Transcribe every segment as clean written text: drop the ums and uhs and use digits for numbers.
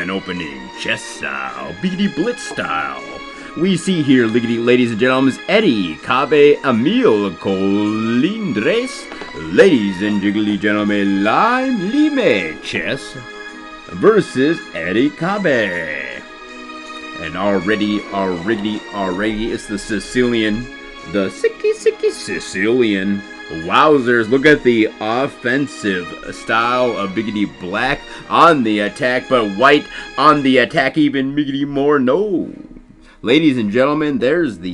can opening, chess style, biggity blitz style. We see here, ladies and gentlemen, Eddie, Cabe, Emil, Colindres, ladies and gentlemen, Lime, chess versus Eddie Cabe. And already it's the Sicilian, the sicky Sicilian. Wowzers, look at the offensive style of Biggity Black on the attack, but White on the attack even biggity more. No. Ladies and gentlemen, there's the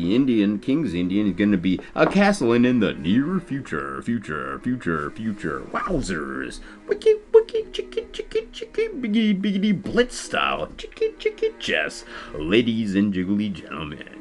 King's Indian, going to be a castling in the near future. Wowzers. Wiki, chicky, biggity blitz style. Chicky, chess. Ladies and gentlemen.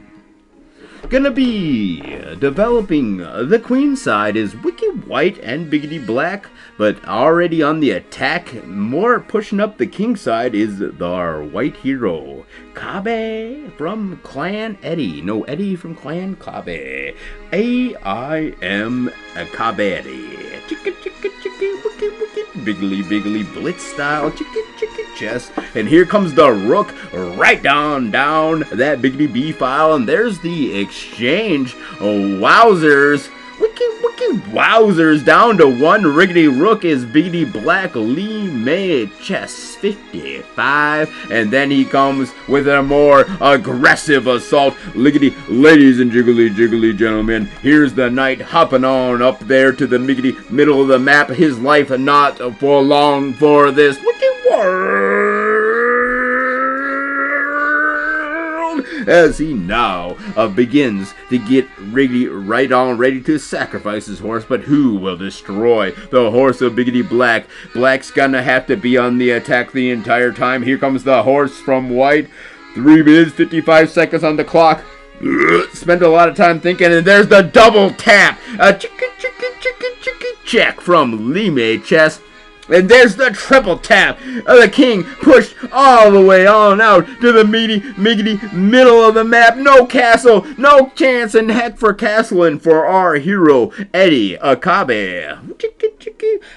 Gonna be developing the queen side is Wiki White and Biggity Black, but already on the attack, more pushing up the king side is our white hero, Cabe from Clan Eddie. No, Eddie from Clan Cabe. A-I-M Cabe. Chicky, wiki, biggly blitz style, chicky, chess. And here comes the rook right down that biggity B file, and there's the exchange. Wowzers. Wiki, wowzers, down to one riggedy rook is Biggity Black Lee chess 55, and then he comes with a more aggressive assault. Ladies and jiggly gentlemen, here's the knight hopping on up there to the middle of the map. His life not for long for this wiki world, as he now begins to get ready to sacrifice his horse. But who will destroy the horse of Biggity Black? Black's gonna have to be on the attack the entire time. Here comes the horse from White. 3 minutes, 55 seconds on the clock. Spent a lot of time thinking, and there's the double tap. A chicky check from Lime chess. And there's the triple tap. The king pushed all the way on out to the miggity middle of the map. No castle, no chance in heck for castling for our hero, Eddie Cabe.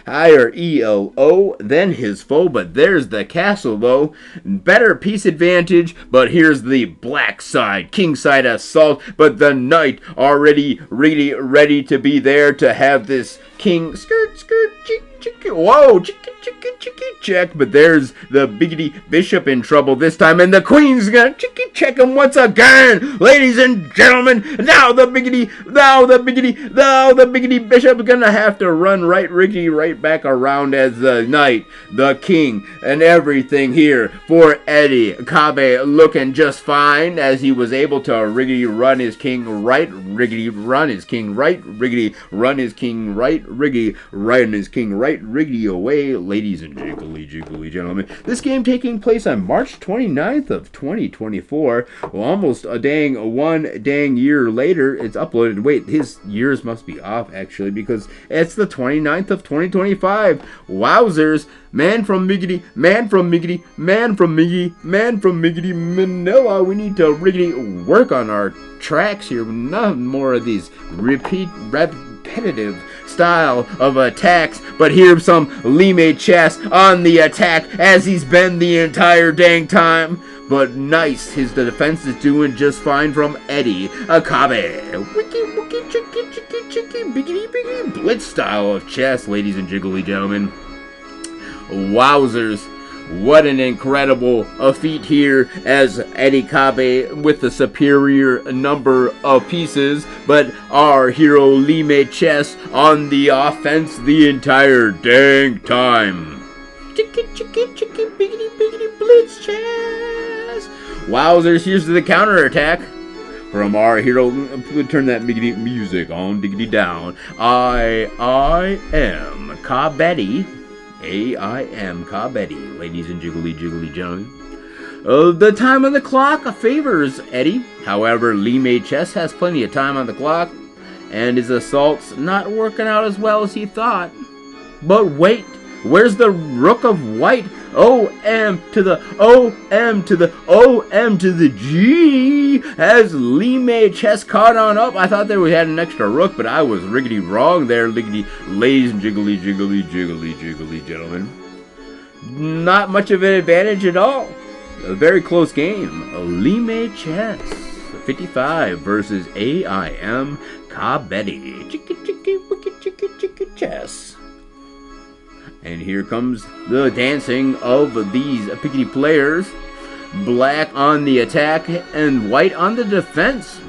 Higher ELO than his foe, but there's the castle though. Better piece advantage, but here's the black side, king side assault, but the knight already ready to be there to have this king skirt, whoa, chicky, check, but there's the biggity bishop in trouble this time, and the queen's gonna chicky check him once again. Ladies and gentlemen, now the biggity bishop gonna have to run right back around as the knight, the king, and everything here for Eddie Cabe looking just fine as he was able to run his king right, run his king right, run his king right, run his king right, away. Ladies and jiggly gentlemen, this game taking place on March 29th of 2024. Well, almost a dang year later, it's uploaded. Wait, his years must be off actually, because it's the 29th of 2025. Wowzers. Man from Miggity, Manila. We need to really work on our tracks here. None more of these repetitive style of attacks, but here's some Lime chess on the attack as he's been the entire dang time. But nice, his defense is doing just fine from Eddie Cabe. Wiki, chicky, biggity blitz style of chess, ladies and gentlemen. Wowzers. What an incredible feat here as Eddie Cabe with the superior number of pieces, but our hero Lime chess on the offense the entire dang time. Chicky, biggity blitz chess. Wowzers, here's the counterattack from our hero. Turn that biggity music on, diggity down. I am Cabetti. A-I-M Cabetti, ladies and jiggly gentlemen. The time on the clock favors Eddie. However, Lime chess has plenty of time on the clock, and his assault's not working out as well as he thought. But wait, where's the rook of White? O-M to the O-M to the O-M to the G. As Lime chess caught on up. I thought that we had an extra rook, but I was riggedy wrong there, ladies and jiggly gentlemen. Not much of an advantage at all. A very close game. Lime Chess 55 versus AIM Kabedi. Chicka chicka wicka chicka chicka chess. And here comes the dancing of these pickety players. Black on the attack and white on the defense.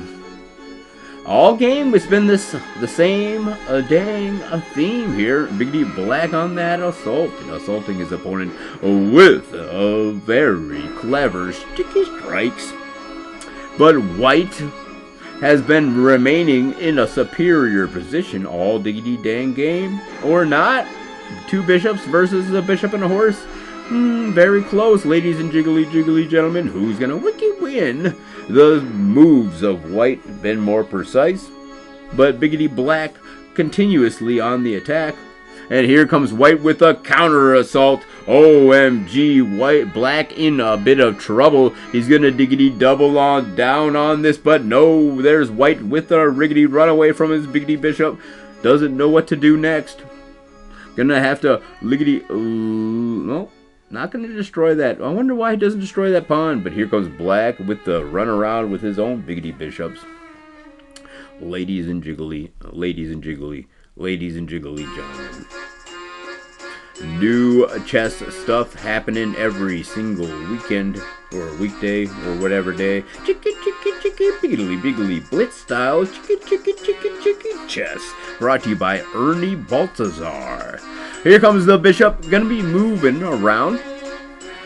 All game it's been the same dang theme here. Biggity Black on that assault, assaulting his opponent with a very clever sticky strikes. But white has been remaining in a superior position all diggity dang game, or not. Two bishops versus a bishop and a horse. Very close, ladies and jiggly gentlemen. Who's gonna win? The moves of white have been more precise, but Biggity Black continuously on the attack. And here comes white with a counter assault. OMG, black in a bit of trouble. He's gonna diggity double on down on this, but no, there's white with a riggedy runaway from his biggity bishop. Doesn't know what to do next. Gonna have to liggity. No, not gonna destroy that. I wonder why he doesn't destroy that pawn. But here comes black with the runaround with his own biggity bishops. Ladies and jiggly gentlemen. New chess stuff happening every single weekend or weekday or whatever day. Chicky biggly blitz style chicky chess. Brought to you by Ernie Baltazar. Here comes the bishop, gonna be moving around.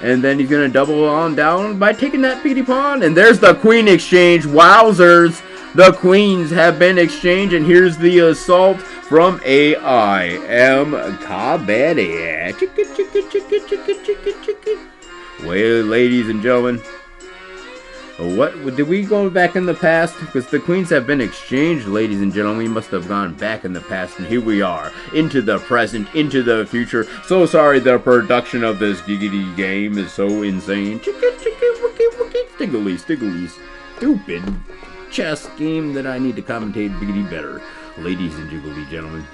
And then he's gonna double on down by taking that biggity pawn. And there's the queen exchange. Wowzers! The queens have been exchanged, and here's the assault from AIM Kabedi. Well, ladies and gentlemen, what did we go back in the past? Because the queens have been exchanged, ladies and gentlemen. We must have gone back in the past, and here we are, into the present, into the future. So sorry, the production of this giggity game is so insane. Stiggly, stupid chess game that I need to commentate biggity better, ladies and jiggly gentlemen.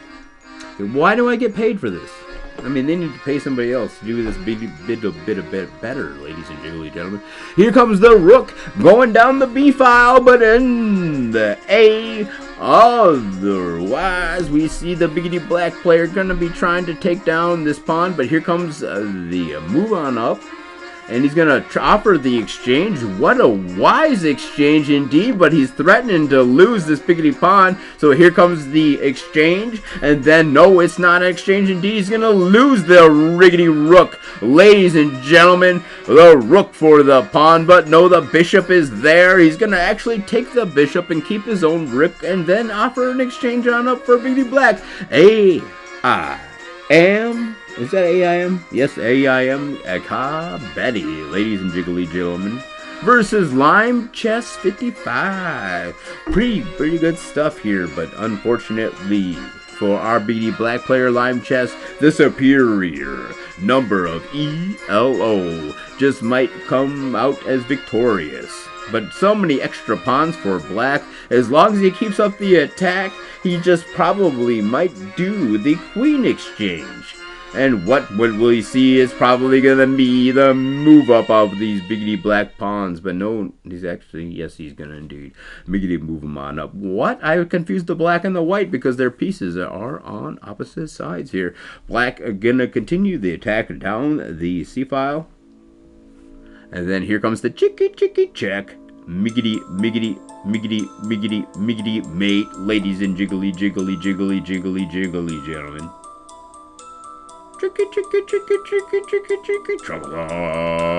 Why do I get paid for this? I mean, they need to pay somebody else to do this bit better, ladies and jiggly gentlemen. Here comes the rook going down the B file, but in the A. Otherwise, we see the biggity black player gonna be trying to take down this pawn, but here comes the move on up. And he's going to offer the exchange. What a wise exchange indeed, but he's threatening to lose this biggity pawn. So here comes the exchange. And then, no, it's not an exchange indeed. He's going to lose the riggedy rook. Ladies and gentlemen, the rook for the pawn. But no, the bishop is there. He's going to actually take the bishop and keep his own rook and then offer an exchange on up for biggity black. AIM. Is that AIM? Yes, AIM Kabedi, ladies and jiggly gentlemen, versus Lime Chess 55. Pretty good stuff here, but unfortunately for our biggity black player Lime Chess, the superior number of ELO just might come out as victorious. But so many extra pawns for black. As long as he keeps up the attack, he just probably might do the queen exchange. And what will we see is probably going to be the move up of these biggity black pawns. But no, he's actually, yes, he's going to indeed biggity move them on up. What? I confused the black and the white because their pieces are on opposite sides here. Black going to continue the attack down the C file. And then here comes the chicky check. Miggity mate, ladies and jiggly gentlemen. Trouble on.